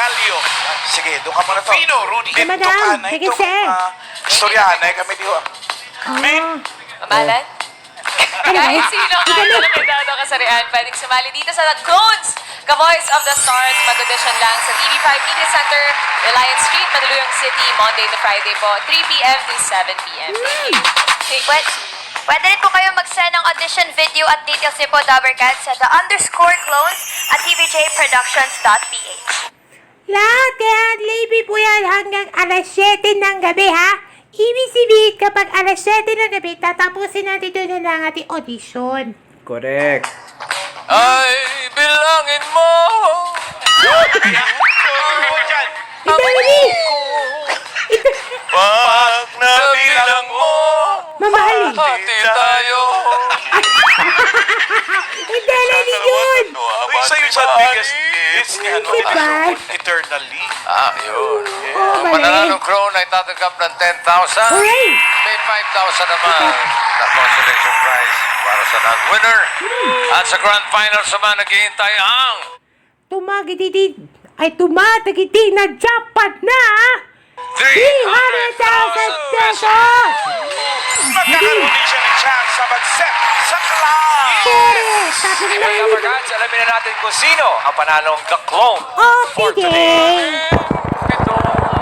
Palio. Sige, doon ka muna to. Pino, Rudy. Dito Madam, ka na sige, itong sir. istoryahan na kami diho. Min, Mamalan? Kahit sino ang kaya kasarian, pwedeng sumali dito sa The Clones, Ka-Voice of the Stars. Mag-audition lang sa TV5 Media Center, Reliance Street, Mandaluyong City, Monday to Friday po, 3 p.m. to 7 p.m. Okay, pwede rin po kayo mag-send ng audition video at details niyo po, Dabbercats, sa _clones at tvjproductions.ph. Lahat yan, libre po yan hanggang alas 7 ng gabi, ha? Ibig sabihin, kapag alas 7 ng gabi, tatapusin natin doon na ang ating audition. Correct. Ay, bilangin mo. Idali! Pag nabilang mo, Mamahali! hati tayo. Idali yun! uy, sa'yo sa biggest hits niya, no? Diba? Eternally. Ah, yun. Oo, Ang mali. mananalong crown ay tatanggap ng 10,000. Hooray! May 5,000 naman na consolation prize para sa non-winner. At sa grand final naman naghihintay ang tumatagiti na jackpot na 300,000 pesos! Magkakaroon din siya ng chance na mag-set sa club. Correct! Sabi Mga na yun. Dabbercats, alamin na natin kung sino ang panalong The Clone. Oh, sige!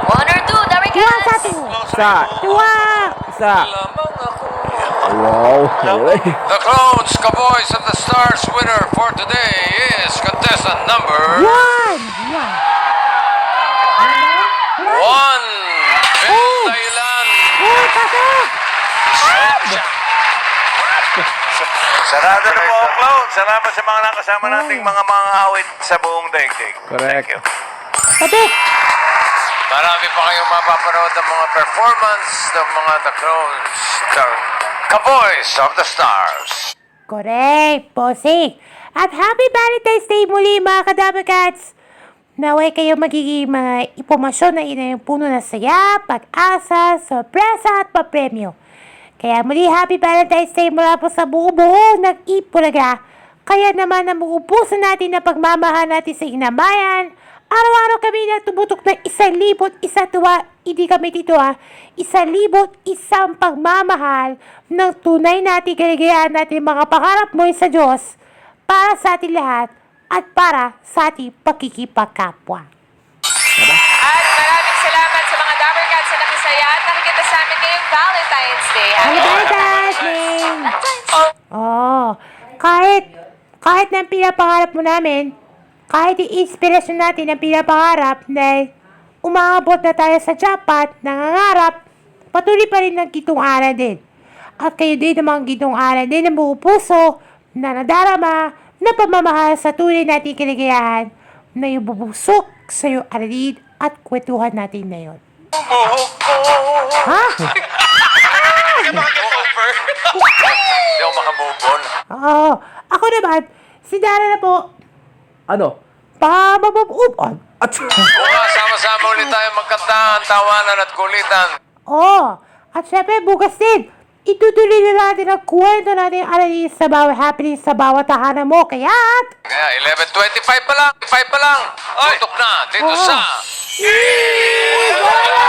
One or two, Tuwa sa Dabbercats! to! Isa. Tuwa! Isa. lamang ako. Wow. Okay. The Clones, Ka-Voice of the Stars winner for today is contestant number One! 1. Thailand. Oh, pasok! Sarado na po ang clown. Salamat sa mga nakasama nating mga awit sa buong daigdig. Correct. Thank you. Pasok! Marami pa kayong mapapanood ng mga performance ng mga The Clones, the Ka-Voice of the Stars. Correct, bossing. At happy Valentine's Day muli mga Kadabbercats. Naway kayo magiging mga impormasyon na ina yung puno na saya, pag-asa, sorpresa at papremyo. Kaya muli happy Valentine's Day mula po sa buo-buo ng Ipulaga. Kaya naman ang buong puso natin na pagmamahal natin sa inamayan. Araw-araw kami na tumutok ng 1,001 tuwa. Hindi kami dito 1,001 pagmamahal ng tunay natin kaligayaan natin mga pangarap mo sa Diyos para sa ating lahat at para sa ating pakikipagkapwa. At maraming salamat sa mga Dabbercats na nakisaya at nakikita sa amin ngayong Valentine's Day. Happy Valentine's Day! Oh, kahit na pinapangarap mo namin, kahit i-inspirasyon natin ang pinapangarap na umaabot na tayo sa jackpot, nangangarap, patuloy pa rin ng gitong aral din. At kayo din ng mga gitong aral din ng buong puso na nadarama na pamamahal sa tunay nating kaligayahan na yung bubusok sa iyong aralin at kwentuhan natin na yun. Ha? Hindi ako makamove on. Oo. Ako naman, si Dara na po, Ano? pamamamupon. At Bukas, sama-sama ulit tayo magkantahan, tawanan at kulitan. Oo. At syempre, bukas din, itutuloy na natin ang kwento natin aralin sa bawat happening sa bawat tahanan mo. Kaya't, Kaya 11:25 pa lang, 5 pa lang. Tutok na dito Oo. sa Iwala!